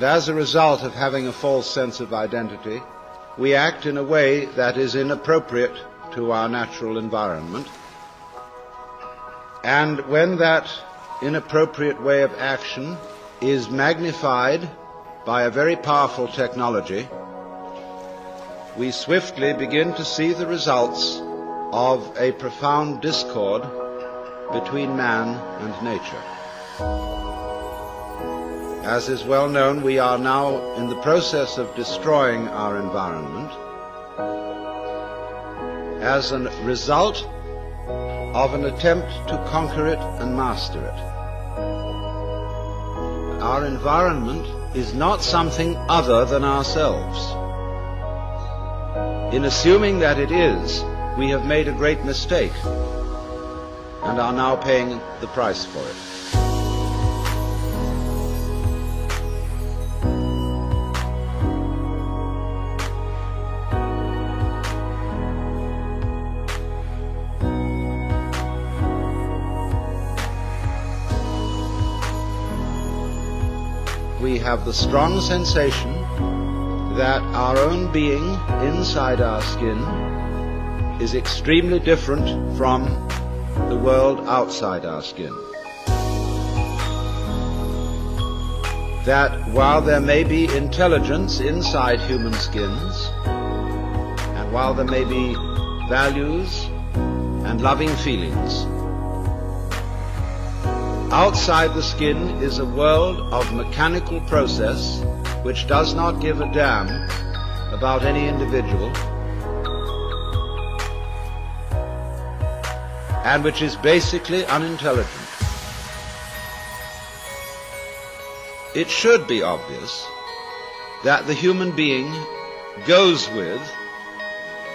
And as a result of having a false sense of identity, we act in a way that is inappropriate to our natural environment. And when that inappropriate way of action is magnified by a very powerful technology, we swiftly begin to see the results of a profound discord between man and nature. As is well known, we are now in the process of destroying our environment as a result of an attempt to conquer it and master it. Our environment is not something other than ourselves. In assuming that it is, we have made a great mistake and are now paying the price for it. We have the strong sensation that our own being inside our skin is extremely different from the world outside our skin. That while there may be intelligence inside human skins, and while there may be values and loving feelings, outside the skin is a world of mechanical process which does not give a damn about any individual, and which is basically unintelligent. It should be obvious that the human being goes with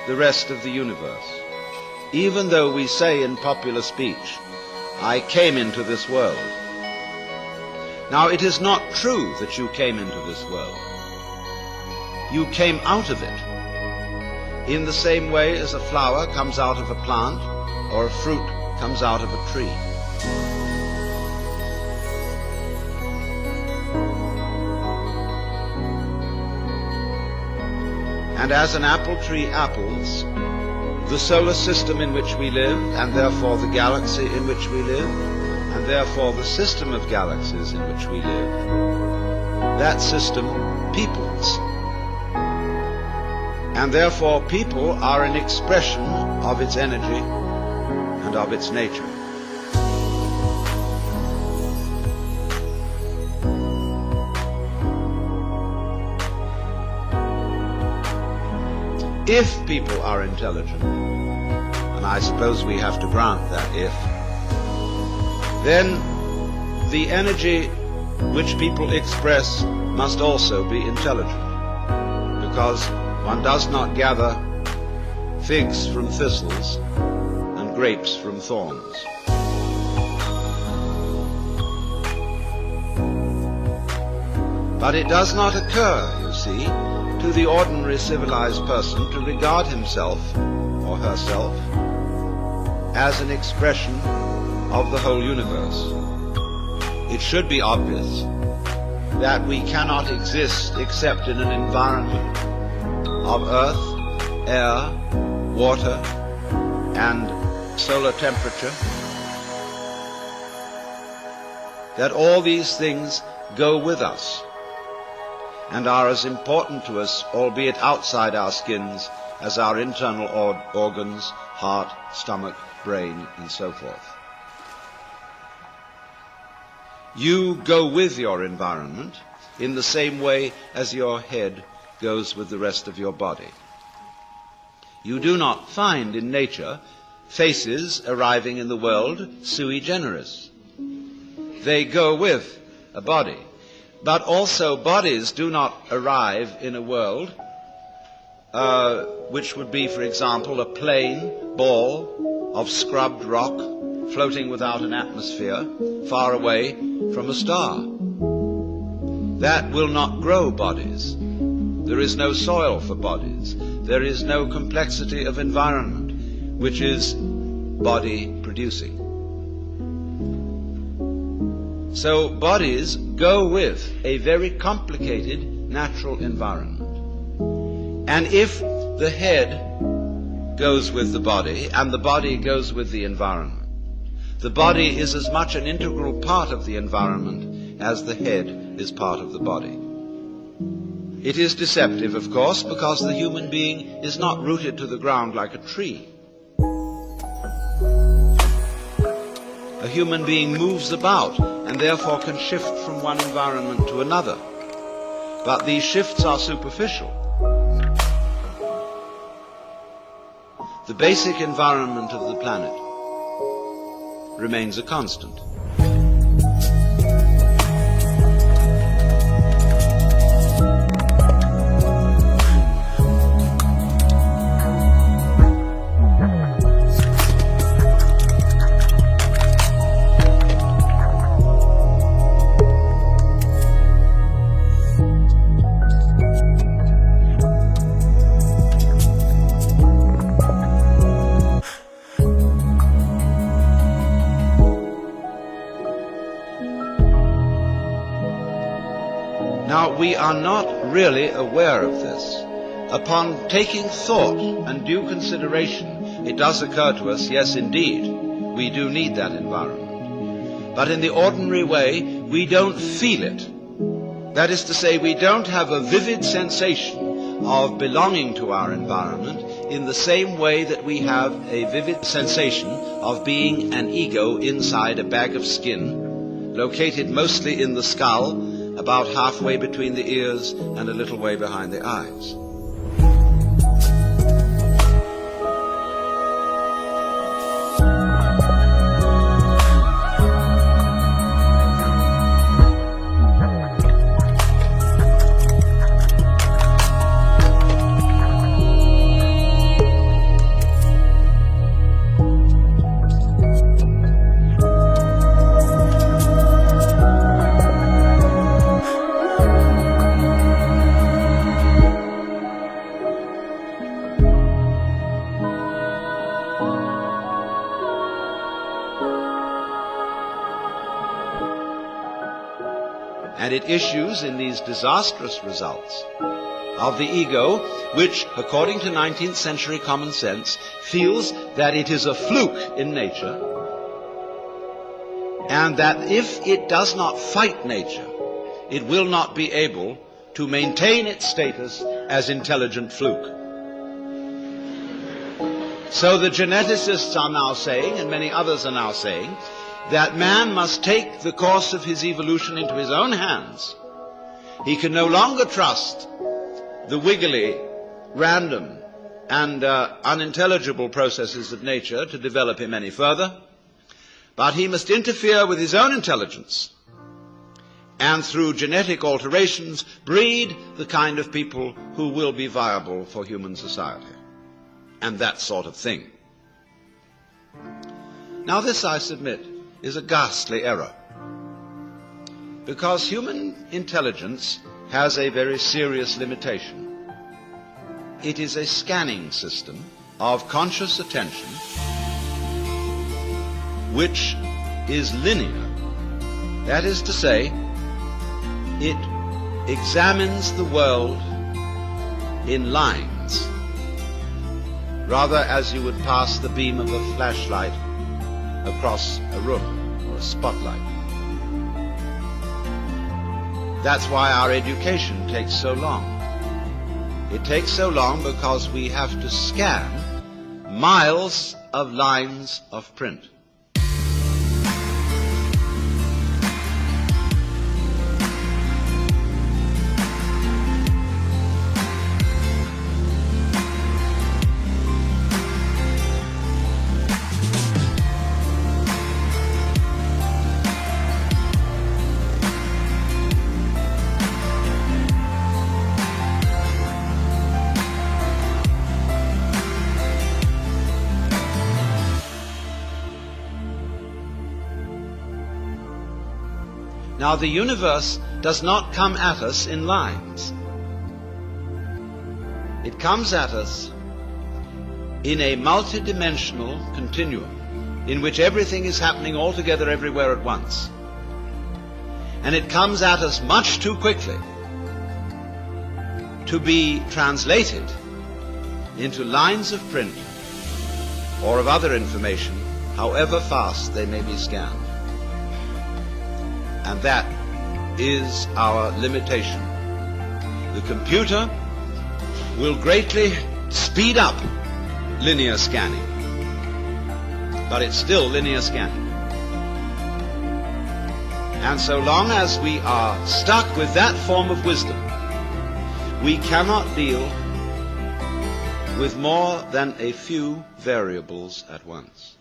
the rest of the universe, even though we say in popular speech, "I came into this world." Now, it is not true that you came into this world. You came out of it, in the same way as a flower comes out of a plant or a fruit comes out of a tree. And as an apple tree apples, the solar system in which we live, and therefore the galaxy in which we live, and therefore the system of galaxies in which we live, that system peoples. And therefore people are an expression of its energy and of its nature. If people are intelligent, and I suppose we have to grant that if, then the energy which people express must also be intelligent, because one does not gather figs from thistles and grapes from thorns. But it does not occur, you see, to the ordinary civilized person to regard himself or herself as an expression of the whole universe. It should be obvious that we cannot exist except in an environment of earth, air, water, and solar temperature, that all these things go with us and are as important to us, albeit outside our skins, as our internal organs, heart, stomach, brain, and so forth. You go with your environment in the same way as your head goes with the rest of your body. You do not find in nature faces arriving in the world sui generis. They go with a body. But also bodies do not arrive in a world which would be, for example, a plain ball of scrubbed rock floating without an atmosphere far away from a star. That will not grow bodies. There is no soil for bodies. There is no complexity of environment which is body producing. So bodies go with a very complicated natural environment. And if the head goes with the body and the body goes with the environment, the body is as much an integral part of the environment as the head is part of the body. It is deceptive, of course, because the human being is not rooted to the ground like a tree. A human being moves about and therefore can shift from one environment to another. But these shifts are superficial. The basic environment of the planet remains a constant. We are not really aware of this. Upon taking thought and due consideration, it does occur to us, yes, indeed, we do need that environment. But in the ordinary way, we don't feel it. That is to say, we don't have a vivid sensation of belonging to our environment in the same way that we have a vivid sensation of being an ego inside a bag of skin, located mostly in the skull, about halfway between the ears and a little way behind the eyes. And it issues in these disastrous results of the ego, which, according to 19th century common sense, feels that it is a fluke in nature, and that if it does not fight nature, it will not be able to maintain its status as intelligent fluke. So the geneticists are now saying, and many others are now saying, that man must take the course of his evolution into his own hands. He can no longer trust the wiggly, random, and unintelligible processes of nature to develop him any further, but he must interfere with his own intelligence and through genetic alterations breed the kind of people who will be viable for human society, and that sort of thing. Now this, I submit, is a ghastly error, because human intelligence has a very serious limitation. It is a scanning system of conscious attention which is linear. That is to say, it examines the world in lines, rather as you would pass the beam of a flashlight across a room or a spotlight. That's why our education takes so long. It takes so long because we have to scan miles of lines of print. Now, the universe does not come at us in lines. It comes at us in a multidimensional continuum in which everything is happening all together everywhere at once. and it comes at us much too quickly to be translated into lines of print or of other information, however fast they may be scanned. And that is our limitation. The computer will greatly speed up linear scanning, but it's still linear scanning. And so long as we are stuck with that form of wisdom, we cannot deal with more than a few variables at once.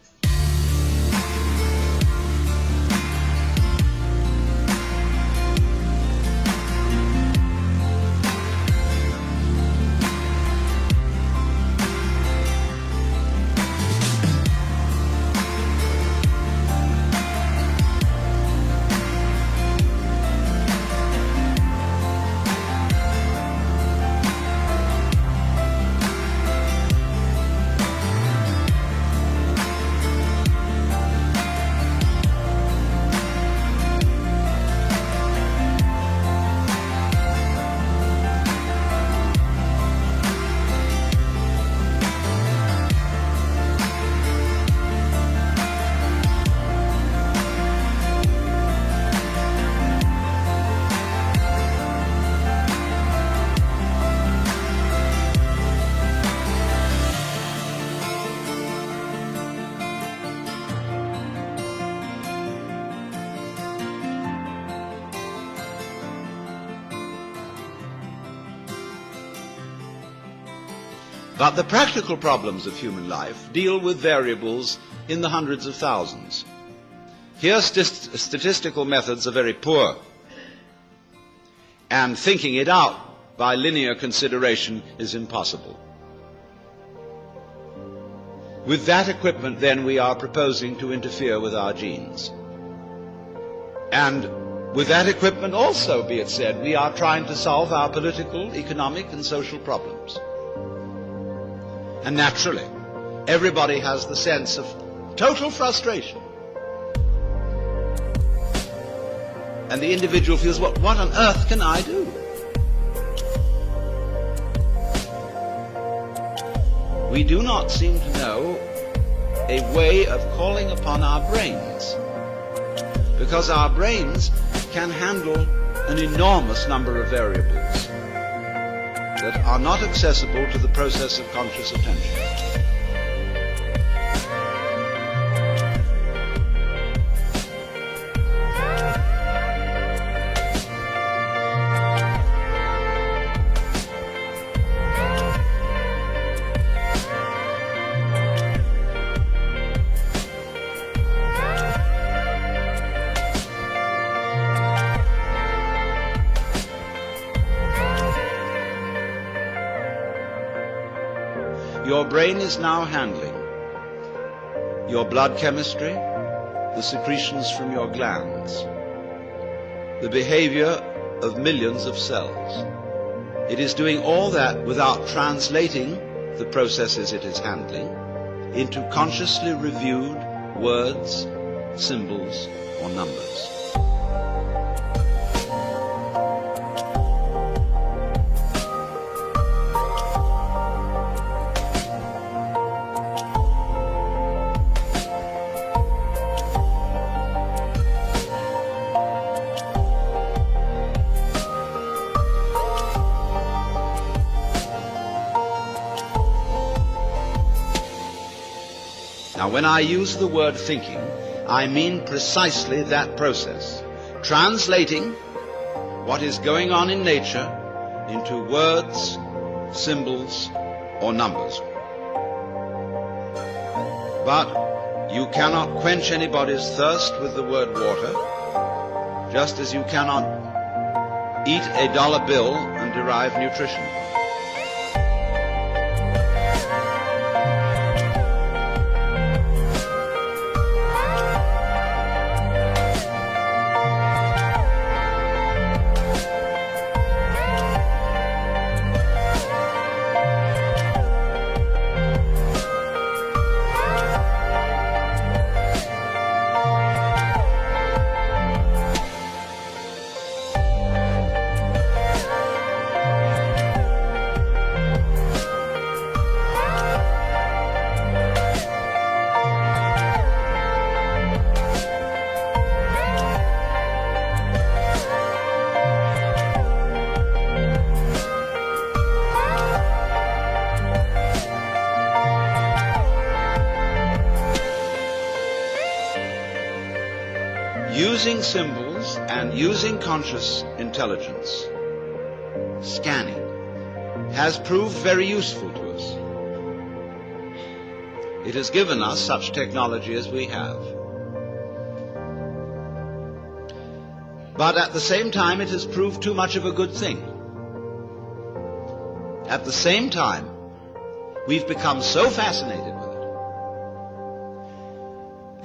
But the practical problems of human life deal with variables in the hundreds of thousands. Here statistical methods are very poor, and thinking it out by linear consideration is impossible. With that equipment, then, we are proposing to interfere with our genes. And with that equipment also, be it said, we are trying to solve our political, economic, and social problems. And naturally, everybody has the sense of total frustration. And the individual feels, what on earth can I do? We do not seem to know a way of calling upon our brains, because our brains can handle an enormous number of variables that are not accessible to the process of conscious attention. Your brain is now handling your blood chemistry, the secretions from your glands, the behavior of millions of cells. It is doing all that without translating the processes it is handling into consciously reviewed words, symbols, or numbers. Now, when I use the word thinking, I mean precisely that process, translating what is going on in nature into words, symbols, or numbers. But you cannot quench anybody's thirst with the word water, just as you cannot eat a dollar bill and derive nutrition. using symbols and using conscious intelligence, scanning, has proved very useful to us. It has given us such technology as we have. But at the same time, it has proved too much of a good thing. At the same time, we've become so fascinated with it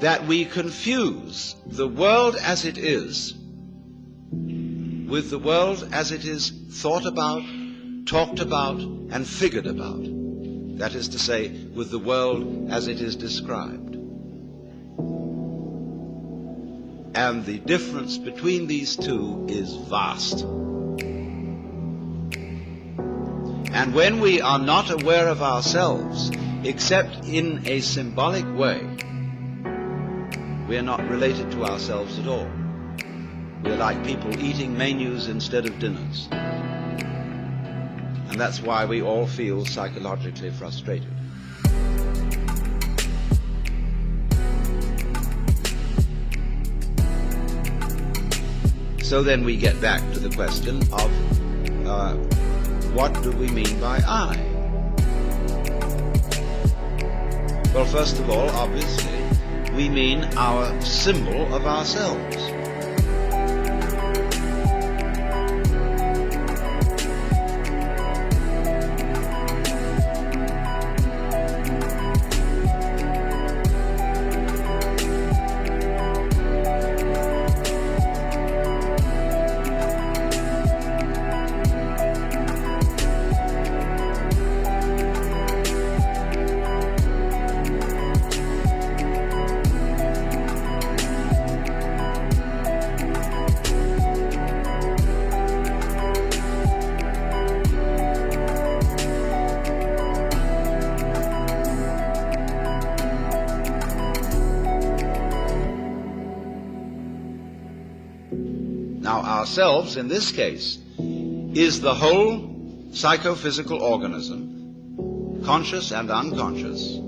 that we confuse the world as it is with the world as it is thought about, talked about, and figured about. That is to say, with the world as it is described. And the difference between these two is vast. And when we are not aware of ourselves, except in a symbolic way, we are not related to ourselves at all. We're like people eating menus instead of dinners. And that's why we all feel psychologically frustrated. So then we get back to the question of what do we mean by I? Well, first of all, obviously, we mean our symbol of ourselves. Ourselves, in this case, is the whole psychophysical organism, conscious and unconscious,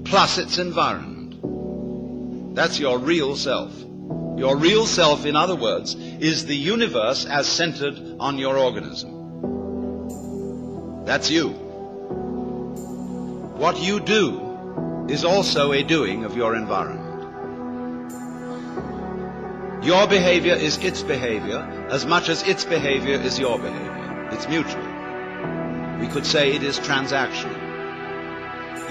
plus its environment. That's your real self. Your real self, in other words, is the universe as centered on your organism. That's you. What you do is also a doing of your environment. Your behavior is its behavior as much as its behavior is your behavior. It's mutual. We could say it is transactional.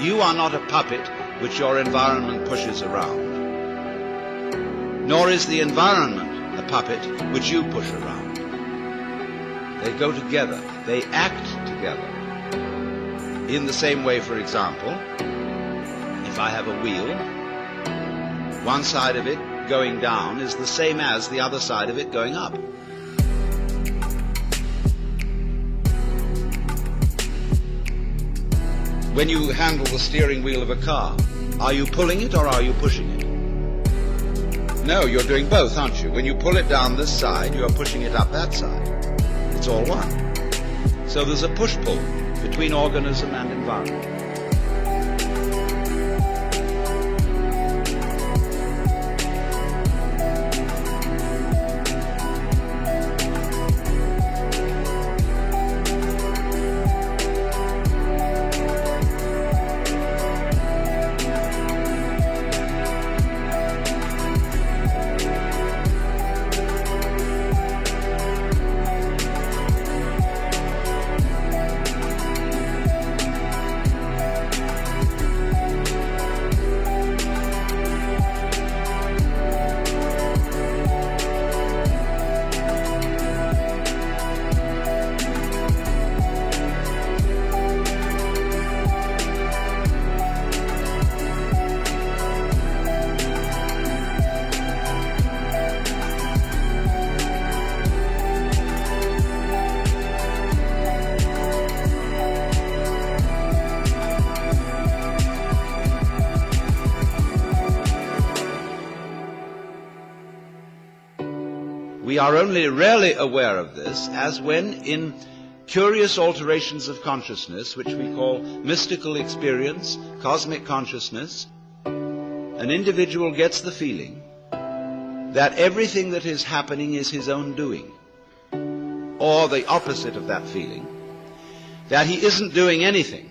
You are not a puppet which your environment pushes around. Nor is the environment a puppet which you push around. They go together. They act together. In the same way, for example, if I have a wheel, one side of it going down is the same as the other side of it going up. When you handle the steering wheel of a car, are you pulling it or are you pushing it? No, you're doing both, aren't you? When you pull it down this side, you're pushing it up that side. It's all one. So there's a push-pull between organism and environment. We are only rarely aware of this, as when in curious alterations of consciousness, which we call mystical experience, cosmic consciousness, an individual gets the feeling that everything that is happening is his own doing, or the opposite of that feeling, that he isn't doing anything,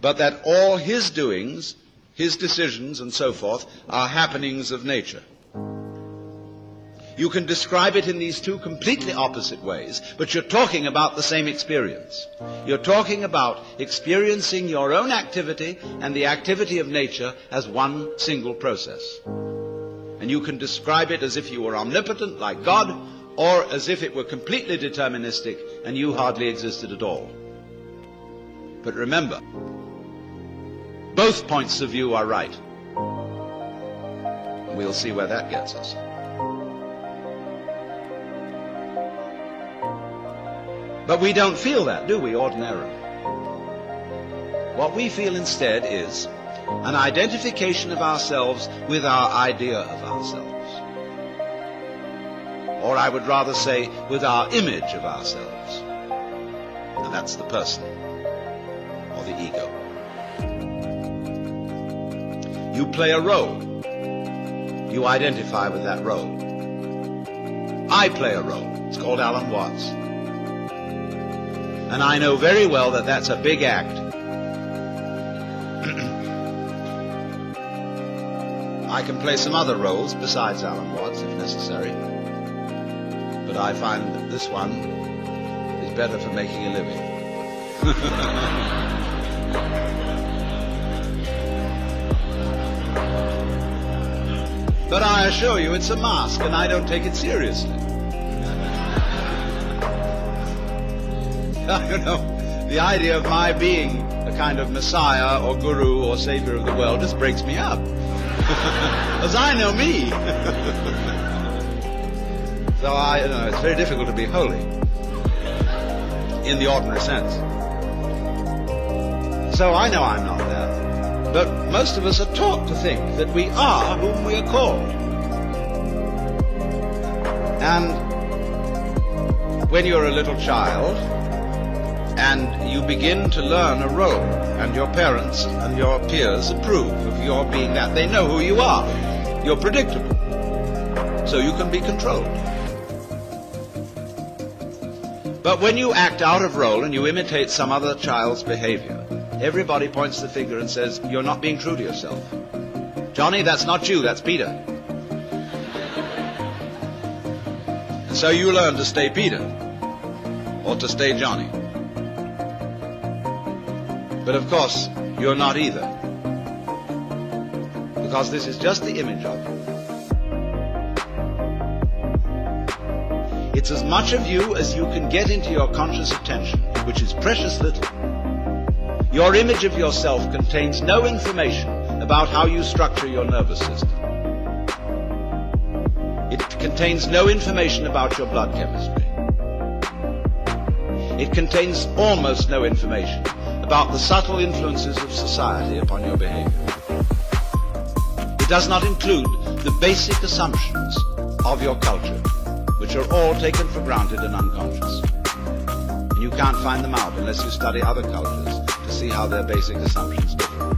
but that all his doings, his decisions and so forth, are happenings of nature. You can describe it in these two completely opposite ways, but you're talking about the same experience. You're talking about experiencing your own activity and the activity of nature as one single process. And you can describe it as if you were omnipotent like God, or as if it were completely deterministic and you hardly existed at all. But remember, both points of view are right. We'll see where that gets us. But we don't feel that, do we, ordinarily? What we feel instead is an identification of ourselves with our idea of ourselves. Or I would rather say, with our image of ourselves. And that's the person, or the ego. You play a role. You identify with that role. I play a role. It's called Alan Watts. And I know very well that that's a big act. I can play some other roles besides Alan Watts, if necessary. But I find that this one is better for making a living. But I assure you it's a mask, and I don't take it seriously. You know, the idea of my being a kind of messiah or guru or savior of the world just breaks me up. As I know me. So it's very difficult to be holy in the ordinary sense. So I know I'm not there. But most of us are taught to think that we are whom we are called. And when you're a little child, and you begin to learn a role, and your parents and your peers approve of your being that. They know who you are. You're predictable. So you can be controlled. But when you act out of role and you imitate some other child's behavior, everybody points the finger and says, you're not being true to yourself. Johnny, that's not you, that's Peter. And so you learn to stay Peter, or to stay Johnny. But of course, you're not either. Because this is just the image of you. It's as much of you as you can get into your conscious attention, which is precious little. Your image of yourself contains no information about how you structure your nervous system. It contains no information about your blood chemistry. It contains almost no information about the subtle influences of society upon your behavior. It does not include the basic assumptions of your culture, which are all taken for granted and unconscious. And you can't find them out unless you study other cultures to see how their basic assumptions differ.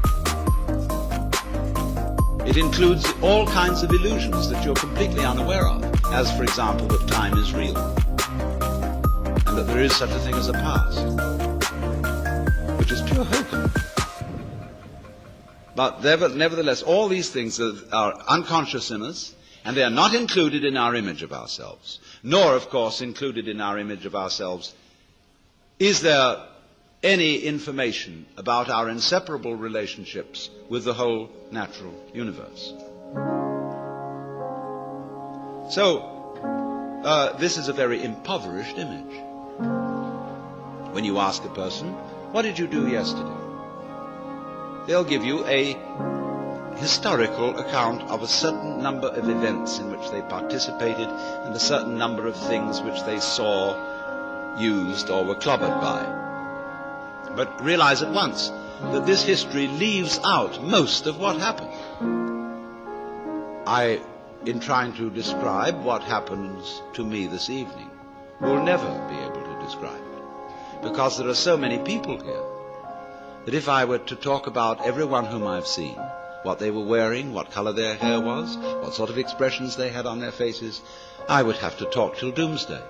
It includes all kinds of illusions that you're completely unaware of, as, for example, that time is real, and that there is such a thing as a past, which is pure hokum. But nevertheless, all these things are unconscious in us, and they are not included in our image of ourselves. Nor, of course, included in our image of ourselves is there any information about our inseparable relationships with the whole natural universe. So, this is a very impoverished image. When you ask a person, what did you do yesterday? They'll give you a historical account of a certain number of events in which they participated and a certain number of things which they saw, used, or were clobbered by. But realize at once that this history leaves out most of what happened. In trying to describe what happens to me this evening, will never be able to describe it, because there are so many people here that if I were to talk about everyone whom I've seen, what they were wearing, what color their hair was, what sort of expressions they had on their faces, I would have to talk till doomsday.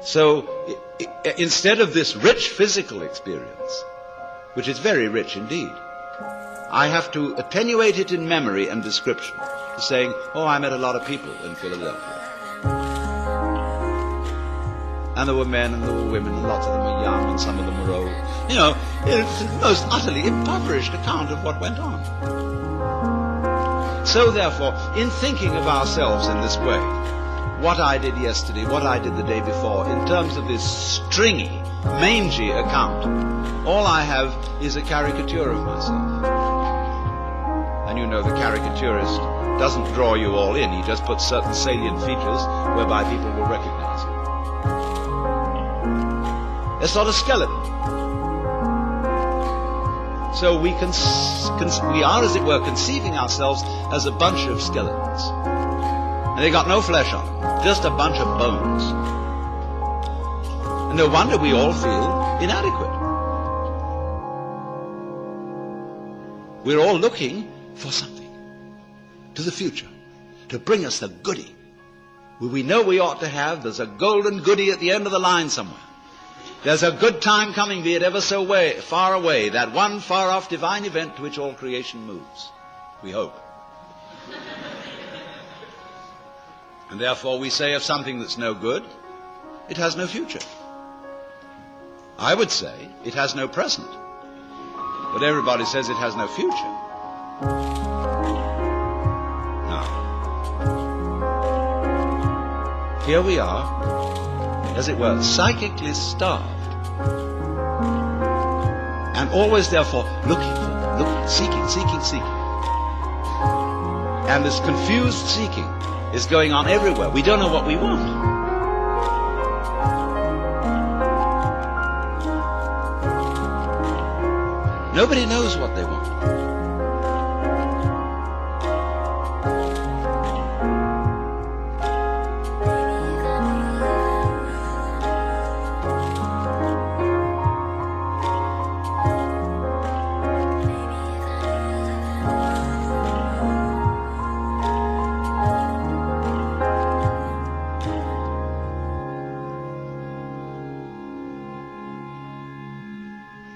So instead of this rich physical experience, which is very rich indeed, I have to attenuate it in memory and description, saying, oh, I met a lot of people in Philadelphia. And there were men and there were women, and lots of them were young and some of them were old. You know, it's the most utterly impoverished account of what went on. So therefore, in thinking of ourselves in this way, what I did yesterday, what I did the day before, in terms of this stringy, mangy account, all I have is a caricature of myself. And you know the caricaturist doesn't draw you all in, he just puts certain salient features whereby people will recognize it. It's not a skeleton. So we are, as it were, conceiving ourselves as a bunch of skeletons. And they got no flesh on them, just a bunch of bones. And no wonder we all feel inadequate. We're all looking for something, to the future, to bring us the goodie. We know we ought to have, there's a golden goodie at the end of the line somewhere. There's a good time coming, be it ever so far away, that one far-off divine event to which all creation moves. We hope. And therefore we say of something that's no good, it has no future. I would say it has no present. But everybody says it has no future. Now, here we are, as it were, psychically starved. And always, therefore, looking, seeking. And this confused seeking is going on everywhere. We don't know what we want. Nobody knows what they want.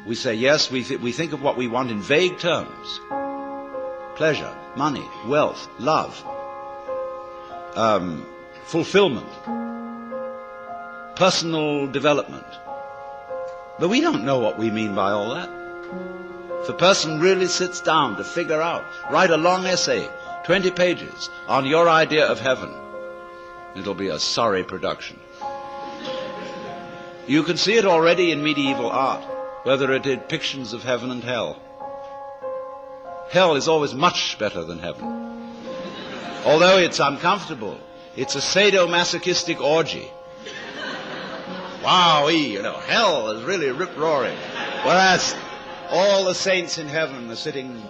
We say, yes, we think of what we want in vague terms. Pleasure, money, wealth, love, fulfillment, personal development. But we don't know what we mean by all that. If a person really sits down to figure out, write a long essay, 20 pages, on your idea of heaven, it'll be a sorry production. You can see it already in medieval art, whether it did depictions of heaven and hell. Hell is always much better than heaven. Although it's uncomfortable, it's a sadomasochistic orgy. Wowee, you know, hell is really rip-roaring. Whereas all the saints in heaven are sitting...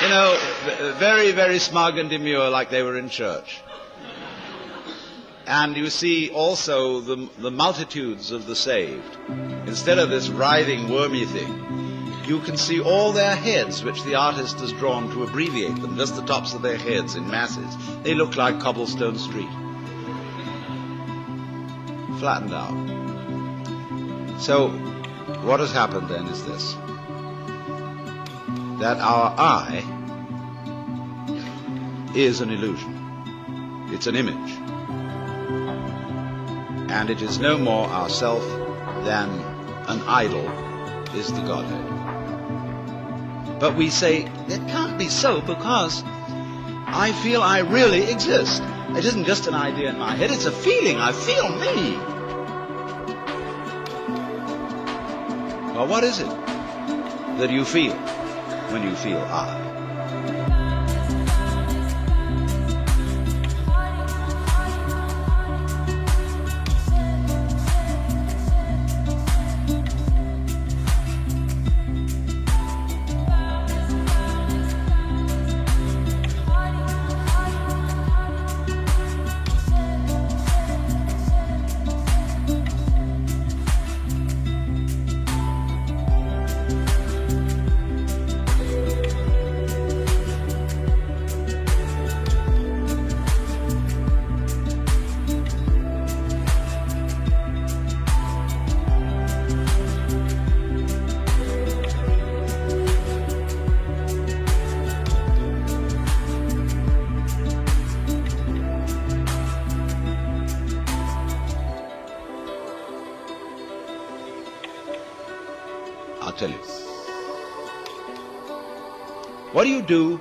You know, very, very smug and demure, like they were in church. And you see also the multitudes of the saved. Instead of this writhing, wormy thing, you can see all their heads, which the artist has drawn to abbreviate them, just the tops of their heads in masses. They look like cobblestone street. Flattened out. So, what has happened then is this. That our I is an illusion. It's an image. And it is no more ourself than an idol is the Godhead. But we say, it can't be so because I feel I really exist. It isn't just an idea in my head, it's a feeling. I feel me. Well, what is it that you feel when you feel I? tell you. What do you do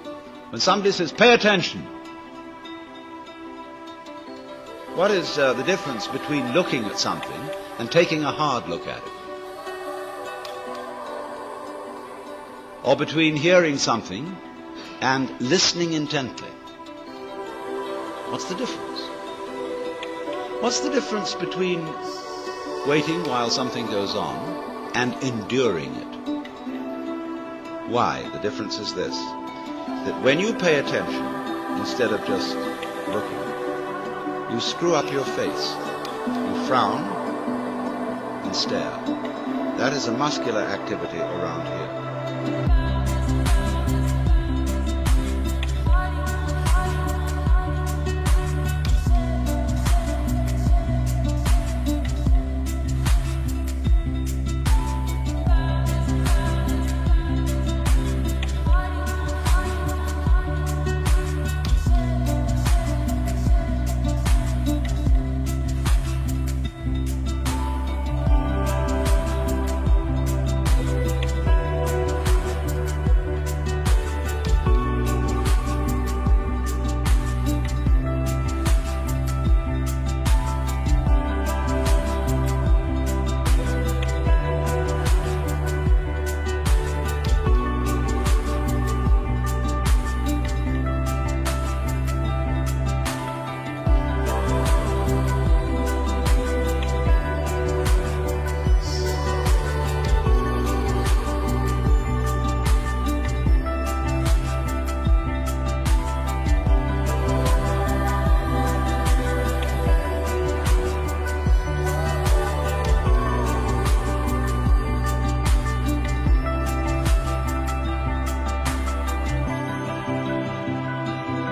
when somebody says, pay attention? What is the difference between looking at something and taking a hard look at it? Or between hearing something and listening intently? What's the difference? What's the difference between waiting while something goes on and enduring it? Why? The difference is this, that when you pay attention, instead of just looking, you screw up your face, you frown and stare. That is a muscular activity around here.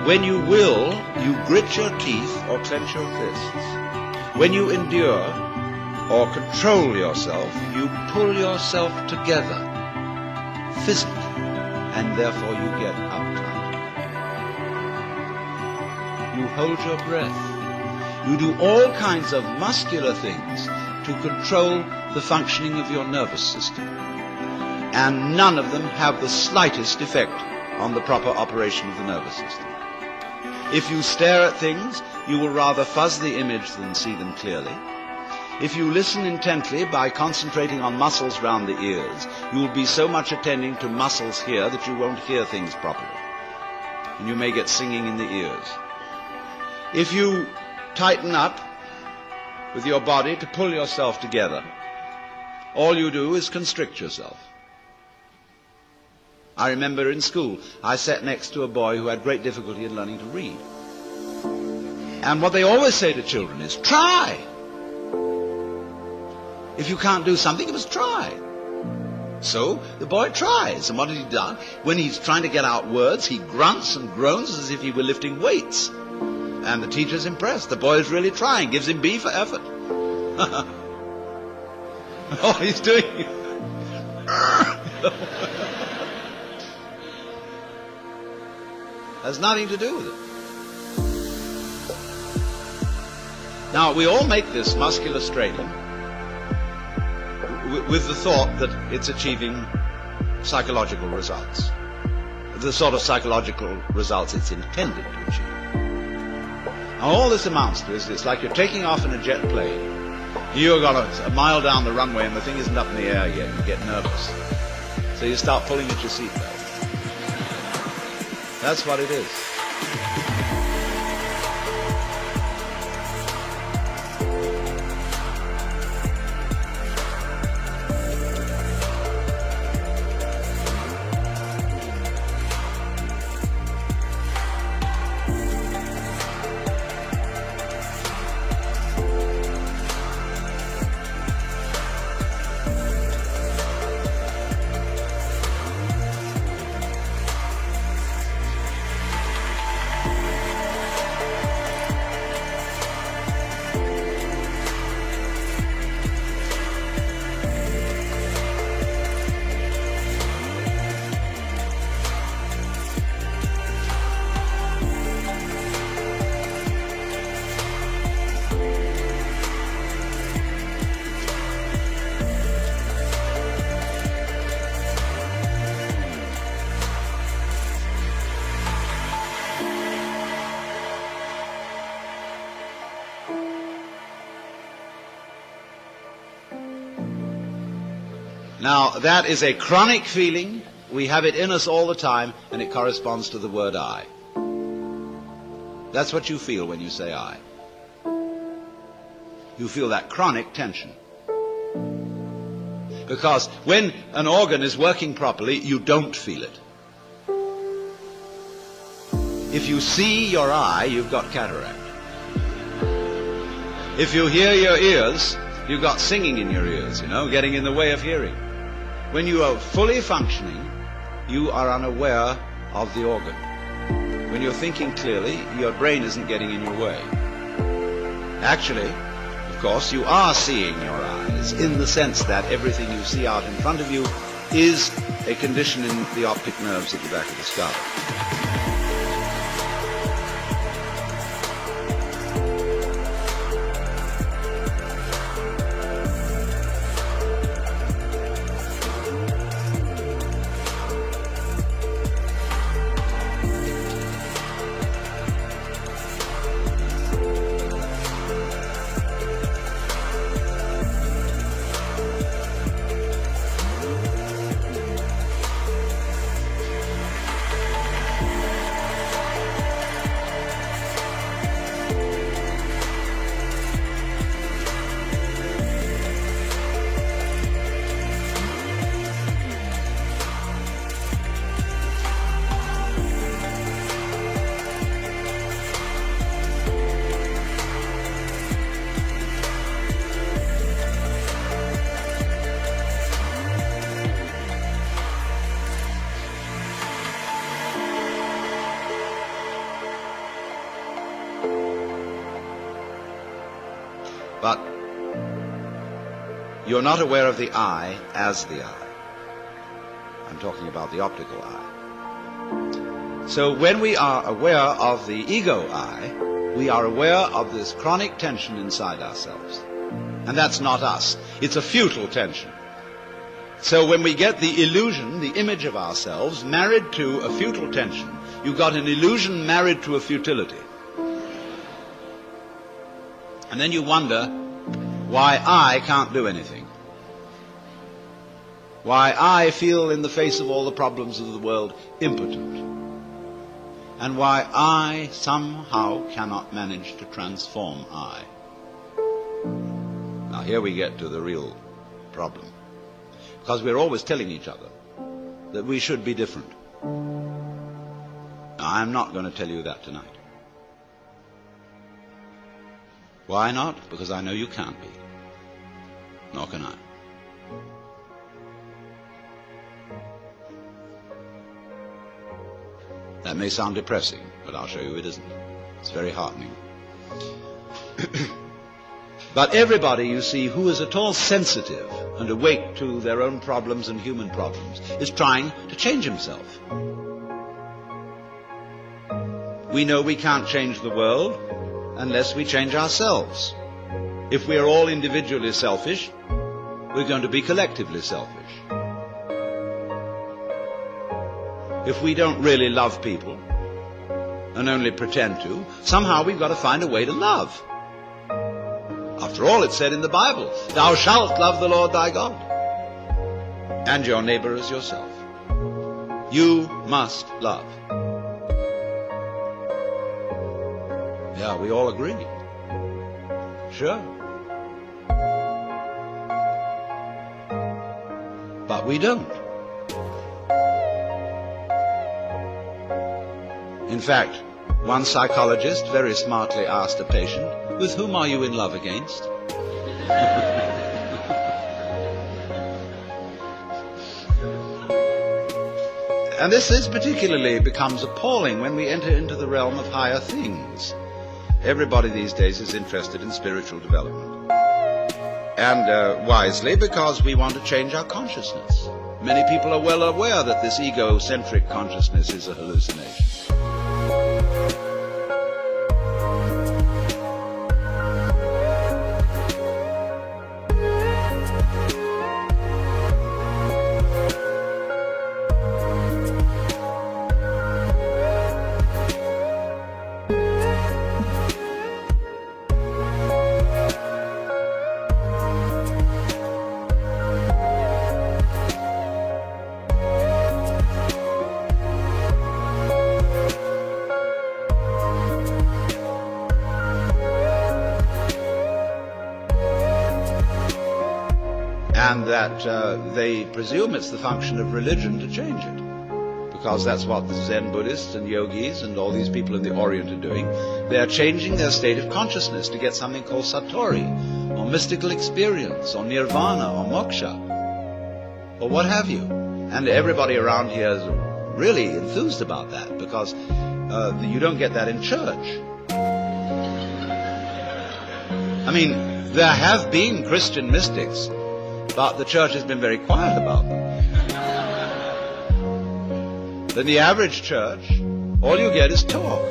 When you will, you grit your teeth or clench your fists. When you endure or control yourself, you pull yourself together physically, and therefore you get uptight. You hold your breath. You do all kinds of muscular things to control the functioning of your nervous system. And none of them have the slightest effect on the proper operation of the nervous system. If you stare at things, you will rather fuzz the image than see them clearly. If you listen intently by concentrating on muscles round the ears, you will be so much attending to muscles here that you won't hear things properly. And you may get singing in the ears. If you tighten up with your body to pull yourself together, all you do is constrict yourself. I remember in school, I sat next to a boy who had great difficulty in learning to read. And what they always say to children is, try. If you can't do something, you must try. So the boy tries. And what has he done? When he's trying to get out words, he grunts and groans as if he were lifting weights. And the teacher's impressed. The boy is really trying. Gives him B for effort. All he's doing... has nothing to do with it. Now, we all make this muscular straining with the thought that it's achieving psychological results, the sort of psychological results it's intended to achieve. Now, all this amounts to is this, like you're taking off in a jet plane. You've got a mile down the runway and the thing isn't up in the air yet. You get nervous. So you start pulling at your seatbelt. That's what it is. Now, that is a chronic feeling. We have it in us all the time, and it corresponds to the word I. That's what you feel when you say I. You feel that chronic tension. Because when an organ is working properly, you don't feel it. If you see your eye, you've got cataract. If you hear your ears, you've got singing in your ears, getting in the way of hearing. When you are fully functioning, you are unaware of the organ. When you're thinking clearly, your brain isn't getting in your way. Actually, of course, you are seeing your eyes in the sense that everything you see out in front of you is a condition in the optic nerves at the back of the skull. But you're not aware of the eye as the eye. I'm talking about the optical eye. So when we are aware of the ego eye, we are aware of this chronic tension inside ourselves. And that's not us. It's a futile tension. So when we get the illusion, the image of ourselves, married to a futile tension, you've got an illusion married to a futility. And then you wonder why I can't do anything. Why I feel in the face of all the problems of the world impotent. And why I somehow cannot manage to transform I. Now here we get to the real problem. Because we're always telling each other that we should be different. Now, I'm not going to tell you that tonight. Why not? Because I know you can't be. Nor can I. That may sound depressing, but I'll show you it isn't. It's very heartening. But everybody, you see, who is at all sensitive and awake to their own problems and human problems is trying to change himself. We know we can't change the world unless we change ourselves. If we are all individually selfish, we're going to be collectively selfish. If we don't really love people and only pretend to, somehow we've got to find a way to love. After all, it's said in the Bible, thou shalt love the Lord thy God and your neighbor as yourself. You must love. Yeah, we all agree. Sure. But we don't. In fact, one psychologist very smartly asked a patient, with whom are you in love against? And this particularly becomes appalling when we enter into the realm of higher things. Everybody these days is interested in spiritual development. And wisely, because we want to change our consciousness. Many people are well aware that this egocentric consciousness is a hallucination. and that they presume it's the function of religion to change it. Because that's what the Zen Buddhists and yogis and all these people in the Orient are doing. They're changing their state of consciousness to get something called satori, or mystical experience, or nirvana, or moksha, or what have you. And everybody around here is really enthused about that, because you don't get that in church. I mean, there have been Christian mystics, but the church has been very quiet about them. In the average church, all you get is talk.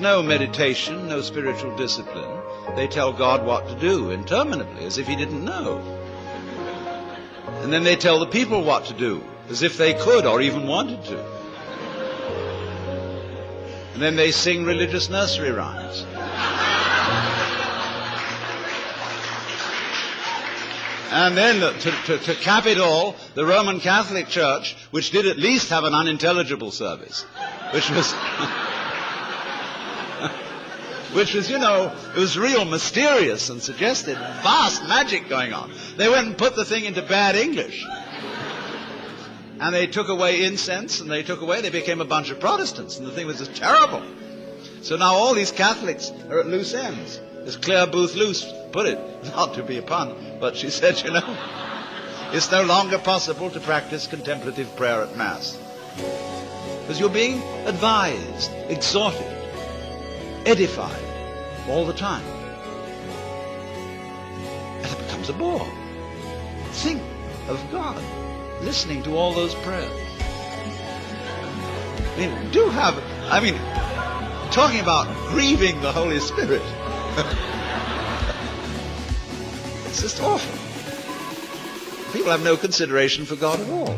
No meditation, no spiritual discipline. They tell God what to do interminably, as if he didn't know. And then they tell the people what to do, as if they could or even wanted to. And then they sing religious nursery rhymes. And then, to cap it all, the Roman Catholic Church, which did at least have an unintelligible service, which was... which was, it was real mysterious and suggested vast magic going on. They went and put the thing into bad English. And they took away incense, and they became a bunch of Protestants, and the thing was just terrible. So now all these Catholics are at loose ends. As Claire Booth Luce put it, not to be a pun, but she said, it's no longer possible to practice contemplative prayer at Mass. Because you're being advised, exhorted, edified all the time. And it becomes a bore. Think of God listening to all those prayers. Talking about grieving the Holy Spirit. It's just awful. People have no consideration for God at all.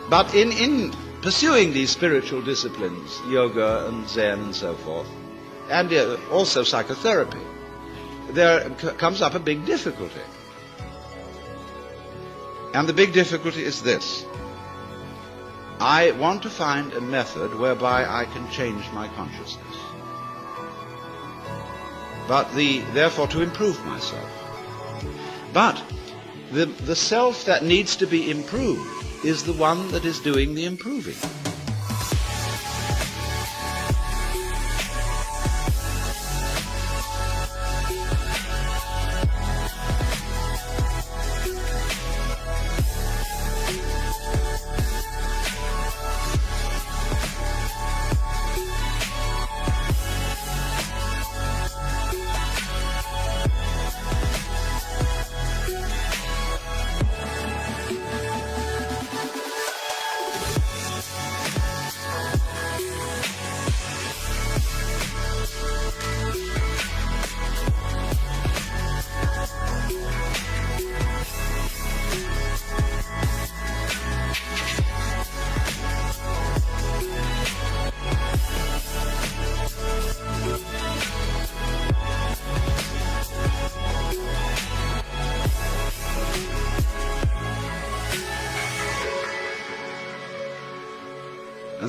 But in pursuing these spiritual disciplines, yoga and Zen and so forth, and also psychotherapy, there comes up a big difficulty. And the big difficulty is this. I want to find a method whereby I can change my consciousness. But therefore to improve myself. But the self that needs to be improved is the one that is doing the improving.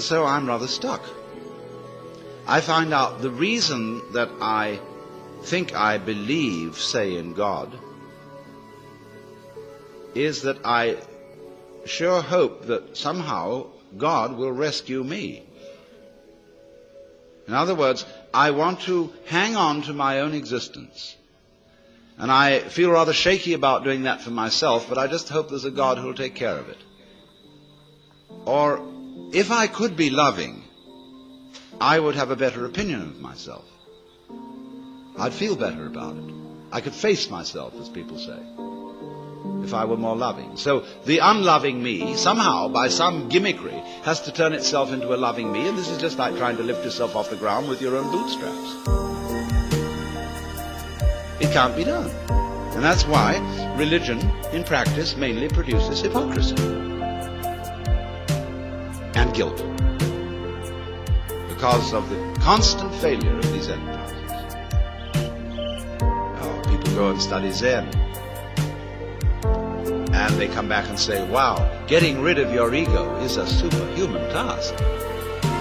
so I'm rather stuck. I find out the reason that I think I believe, say, in God, is that I sure hope that somehow God will rescue me. In other words, I want to hang on to my own existence. And I feel rather shaky about doing that for myself, but I just hope there's a God who will take care of it. Or, if I could be loving, I would have a better opinion of myself. I'd feel better about it. I could face myself, as people say, if I were more loving. So the unloving me, somehow, by some gimmickry, has to turn itself into a loving me, and this is just like trying to lift yourself off the ground with your own bootstraps. It can't be done. And that's why religion, in practice, mainly produces hypocrisy and guilt, because of the constant failure of these enterprises. People go and study Zen, and they come back and say, wow, getting rid of your ego is a superhuman task.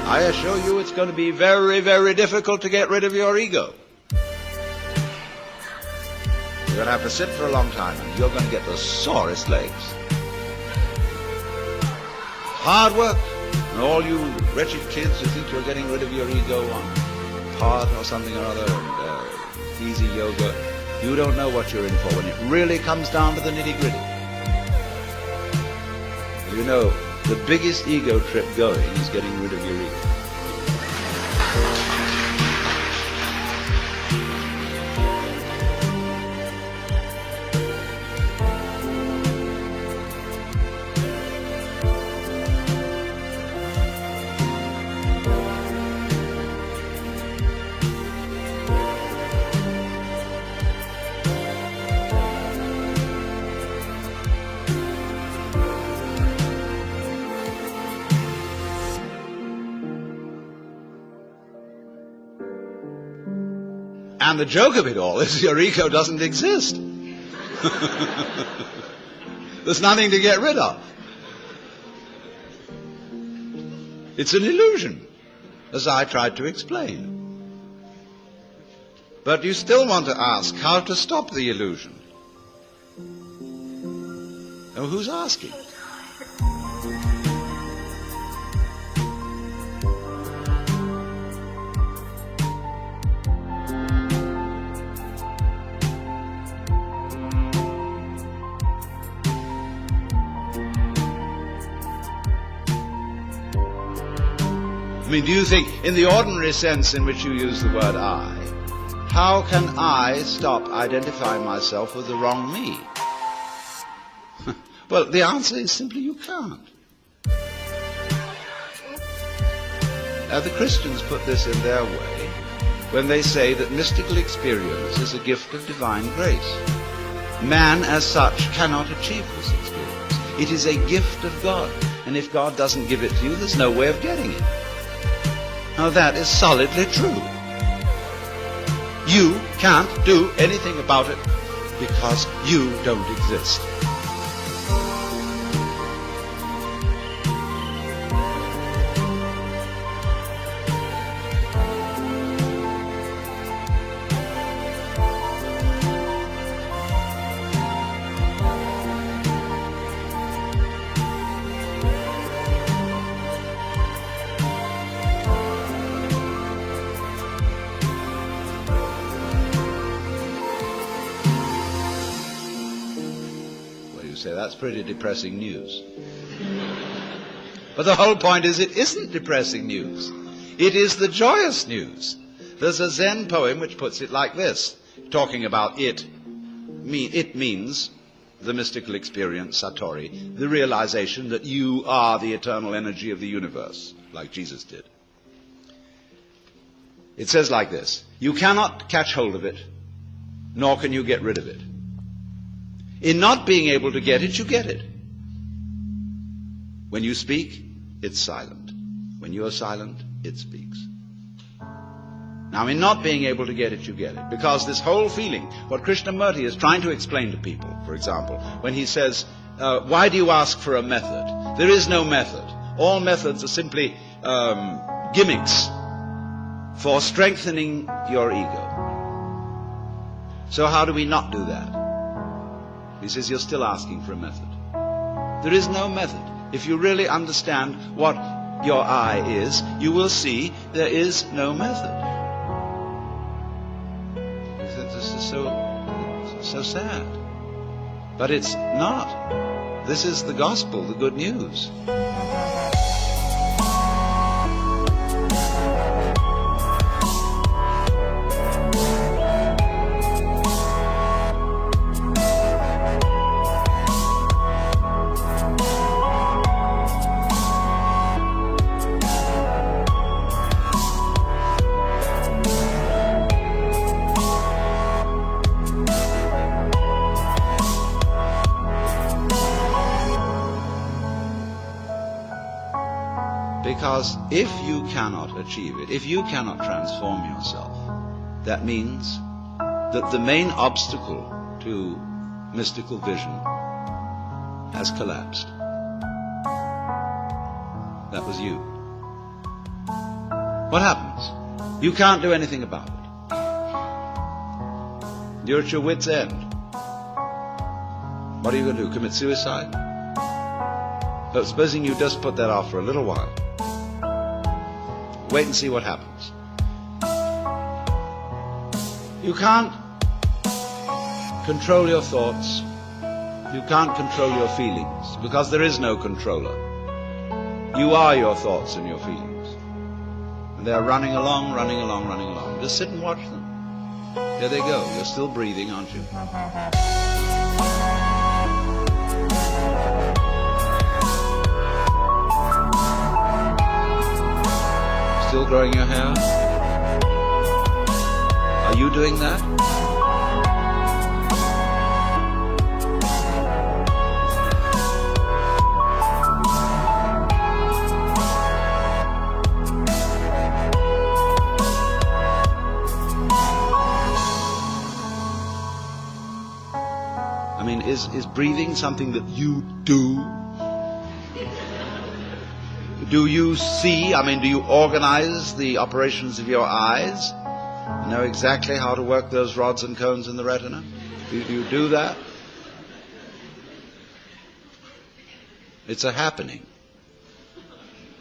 I assure you it's going to be very, very difficult to get rid of your ego. You're going to have to sit for a long time, and you're going to get the sorest legs. Hard work. And all you wretched kids who think you're getting rid of your ego on pot or something or other, and easy yoga, you don't know what you're in for when it really comes down to the nitty-gritty. You know, the biggest ego trip going is getting rid of your ego. And the joke of it all is your ego doesn't exist. There's nothing to get rid of. It's an illusion, as I tried to explain. But you still want to ask how to stop the illusion. Oh, who's asking? I mean, do you think, in the ordinary sense in which you use the word I, how can I stop identifying myself with the wrong me? Well, the answer is simply you can't. Now, the Christians put this in their way when they say that mystical experience is a gift of divine grace. Man, as such, cannot achieve this experience. It is a gift of God, and if God doesn't give it to you, there's no way of getting it. Now that is solidly true. You can't do anything about it because you don't exist. That's pretty depressing news. But the whole point is it isn't depressing news. It is the joyous news. There's a Zen poem which puts it like this, talking about it. It means the mystical experience, Satori, the realization that you are the eternal energy of the universe, like Jesus did. It says like this: you cannot catch hold of it, nor can you get rid of it. In not being able to get it, you get it. When you speak, it's silent. When you are silent, it speaks. Now, in not being able to get it, you get it. Because this whole feeling, what Krishnamurti is trying to explain to people, for example, when he says, why do you ask for a method? There is no method. All methods are simply gimmicks for strengthening your ego. So how do we not do that? He says, you're still asking for a method. There is no method. If you really understand what your I is, you will see there is no method. This is so sad. But it's not. This is the gospel, the good news. Because if you cannot achieve it, if you cannot transform yourself, that means that the main obstacle to mystical vision has collapsed. That was you. What happens? You can't do anything about it. You're at your wit's end. What are you going to do? Commit suicide? But supposing you just put that off for a little while. Wait and see what happens. You can't control your thoughts. You can't control your feelings, because there is no controller. You are your thoughts and your feelings. And they're running along, running along, running along. Just sit and watch them. There they go. You're still breathing, aren't you? Still growing your hair? Are you doing that? I mean, is breathing something that you do? Do you see, do you organize the operations of your eyes? Know exactly how to work those rods and cones in the retina? Do you do that? It's a happening.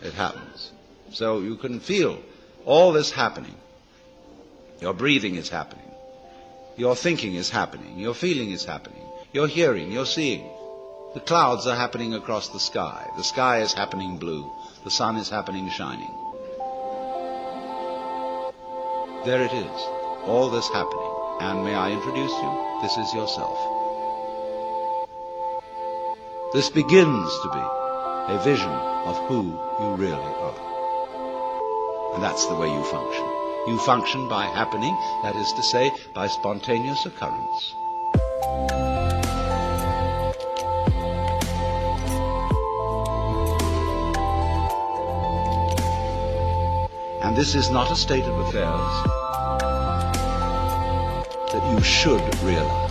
It happens. So you can feel all this happening. Your breathing is happening. Your thinking is happening. Your feeling is happening. Your hearing, your seeing. The clouds are happening across the sky. The sky is happening blue. The sun is happening shining. There it is, all this happening. And may I introduce you? This is yourself. This begins to be a vision of who you really are. And that's the way you function. You function by happening, that is to say, by spontaneous occurrence. And this is not a state of affairs that you should realize.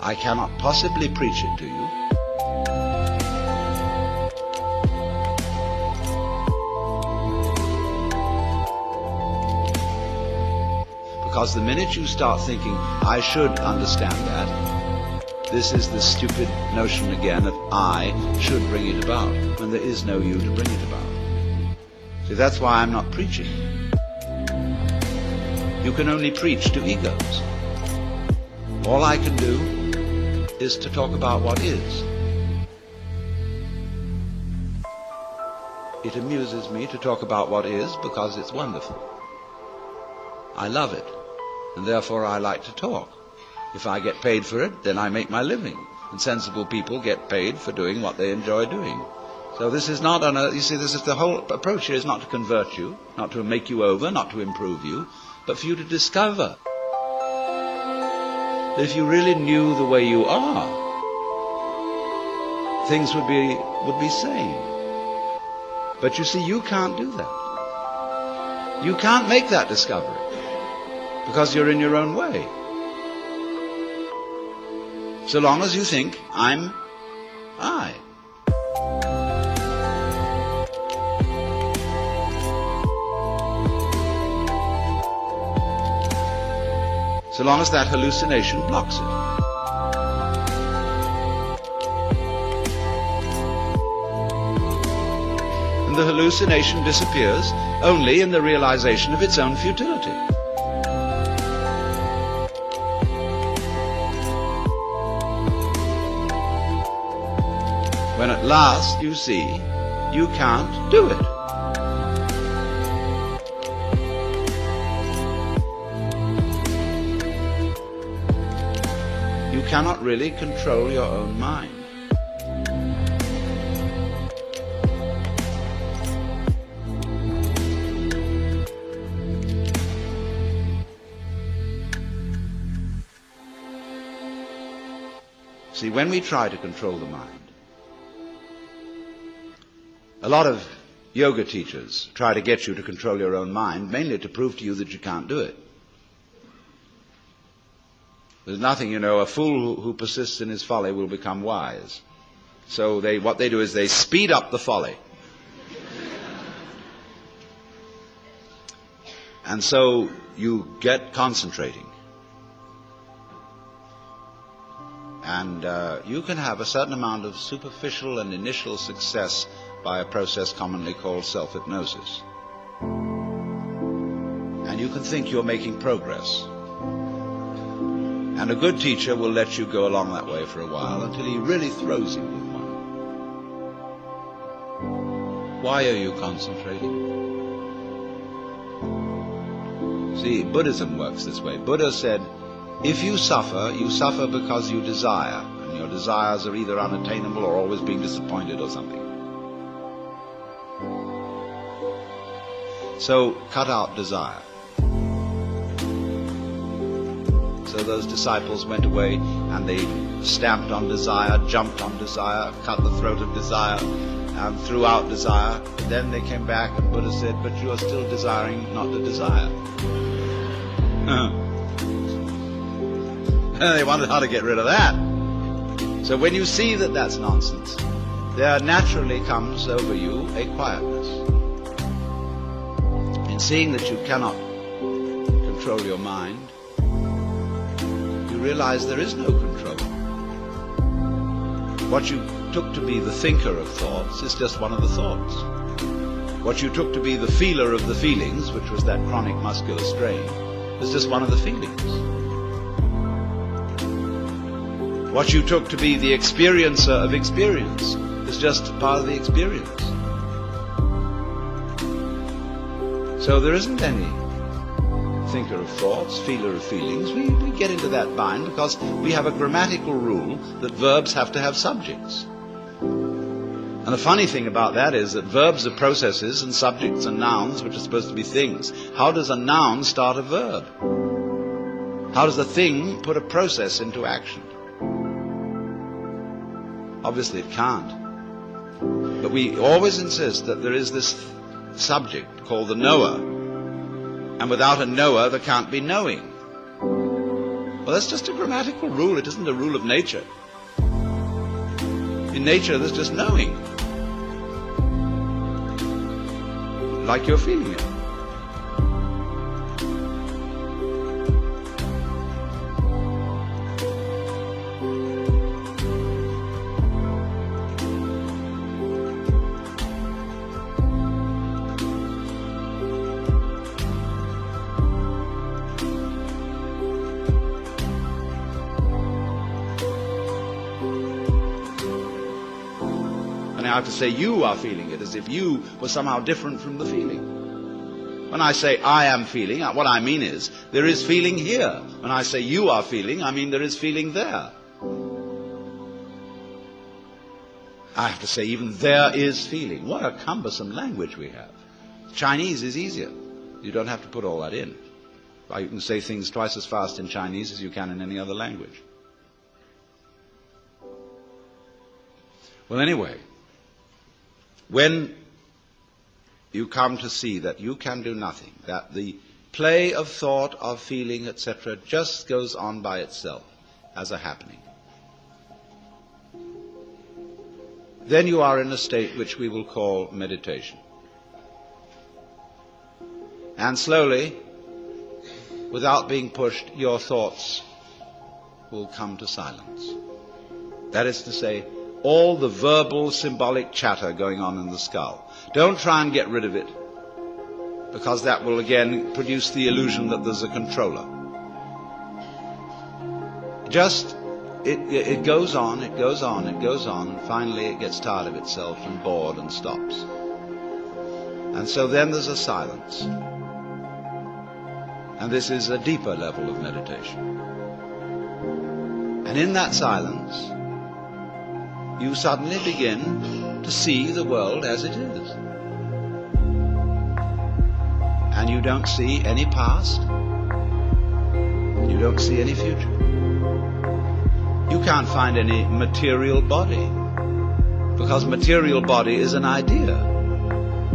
I cannot possibly preach it to you. Because the minute you start thinking, I should understand that, this is the stupid notion again that I should bring it about, when there is no you to bring it about. See, that's why I'm not preaching. You can only preach to egos. All I can do is to talk about what is. It amuses me to talk about what is because it's wonderful. I love it, and therefore I like to talk. If I get paid for it, then I make my living. And sensible people get paid for doing what they enjoy doing. So this is not, you see, this is the whole approach here is not to convert you, not to make you over, not to improve you, but for you to discover that if you really knew the way you are, things would be sane. But you see, you can't do that. You can't make that discovery because you're in your own way. So long as you think, I'm I. so long as that hallucination blocks it. And the hallucination disappears only in the realization of its own futility. When at last you see you can't do it. You cannot really control your own mind. See, when we try to control the mind, a lot of yoga teachers try to get you to control your own mind, mainly to prove to you that you can't do it. There's nothing, a fool who persists in his folly will become wise. So what they do is they speed up the folly. And so you get concentrating. And you can have a certain amount of superficial and initial success by a process commonly called self-hypnosis. And you can think you're making progress. And a good teacher will let you go along that way for a while until he really throws you with one. Why are you concentrating? See, Buddhism works this way. Buddha said, if you suffer because you desire, and your desires are either unattainable or always being disappointed or something. So, cut out desire. So those disciples went away and they stamped on desire, jumped on desire, cut the throat of desire, and threw out desire. Then they came back and Buddha said, but you are still desiring not to desire. They wondered how to get rid of that. So when you see that that's nonsense, there naturally comes over you a quietness. In seeing that you cannot control your mind, you realize there is no control. What you took to be the thinker of thoughts is just one of the thoughts. What you took to be the feeler of the feelings, which was that chronic muscular strain, is just one of the feelings. What you took to be the experiencer of experience is just part of the experience. So there isn't any thinker of thoughts, feeler of feelings. We get into that bind because we have a grammatical rule that verbs have to have subjects. And the funny thing about that is that verbs are processes and subjects are nouns, which are supposed to be things. How does a noun start a verb? How does a thing put a process into action? Obviously it can't. But we always insist that there is this subject called the knower. And without a knower, there can't be knowing. Well, that's just a grammatical rule. It isn't a rule of nature. In nature, there's just knowing. Like you're feeling it. I have to say you are feeling it, as if you were somehow different from the feeling. When I say I am feeling, what I mean is there is feeling here. When I say you are feeling, I mean there is feeling there. I have to say even there is feeling. What a cumbersome language we have. Chinese is easier. You don't have to put all that in. You can say things twice as fast in Chinese as you can in any other language. Well, anyway, when you come to see that you can do nothing, that the play of thought, of feeling, etc., just goes on by itself as a happening, then you are in a state which we will call meditation. And slowly, without being pushed, your thoughts will come to silence. That is to say, all the verbal, symbolic chatter going on in the skull. Don't try and get rid of it, because that will again produce the illusion that there's a controller. Just, it goes on, it goes on, it goes on, and finally it gets tired of itself and bored and stops. And so then there's a silence. And this is a deeper level of meditation. And in that silence, you suddenly begin to see the world as it is. And you don't see any past. You don't see any future. You can't find any material body, because material body is an idea.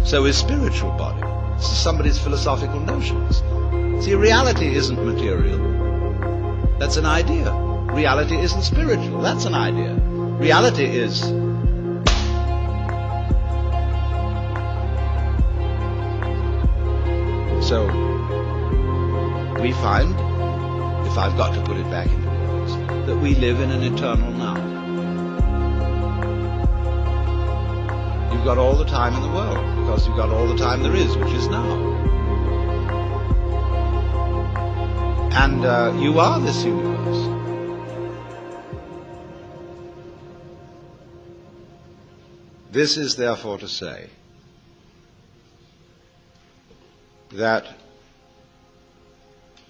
So is spiritual body. This is somebody's philosophical notions. See, reality isn't material. That's an idea. Reality isn't spiritual. That's an idea. Reality is. So, we find, if I've got to put it back into words, that we live in an eternal now. You've got all the time in the world, because you've got all the time there is, which is now. And you are this universe. This is therefore to say that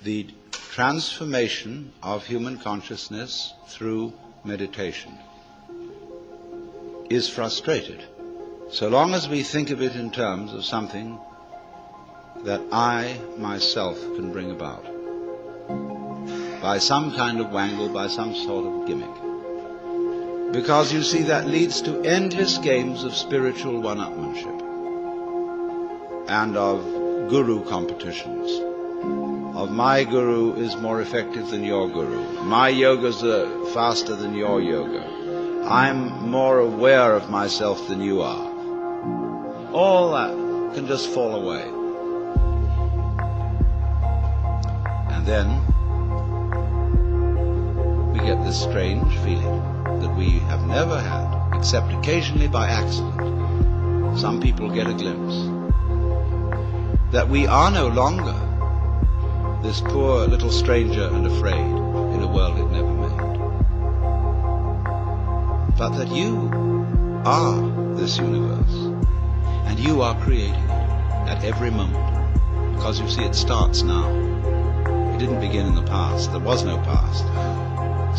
the transformation of human consciousness through meditation is frustrated so long as we think of it in terms of something that I myself can bring about by some kind of wangle, by some sort of gimmick. Because you see, that leads to endless games of spiritual one-upmanship and of guru competitions, of my guru is more effective than your guru, my yogas are faster than your yoga, I'm more aware of myself than you are. All that can just fall away. And then we get this strange feeling that we have never had, except occasionally by accident. Some people get a glimpse that we are no longer this poor little stranger and afraid in a world it never made, but that you are this universe, and you are creating it at every moment, because you see, it starts now. It didn't begin in the past. There was no past.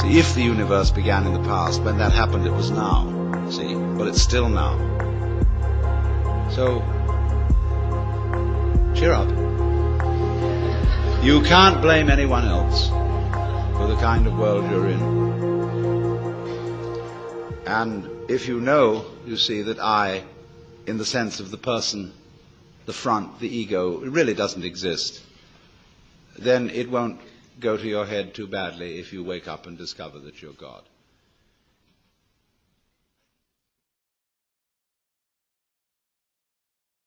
See, if the universe began in the past, when that happened, it was now. See, but it's still now. So, cheer up. You can't blame anyone else for the kind of world you're in. And if you know, you see, that I, in the sense of the person, the front, the ego, it really doesn't exist, then it won't go to your head too badly if you wake up and discover that you're God.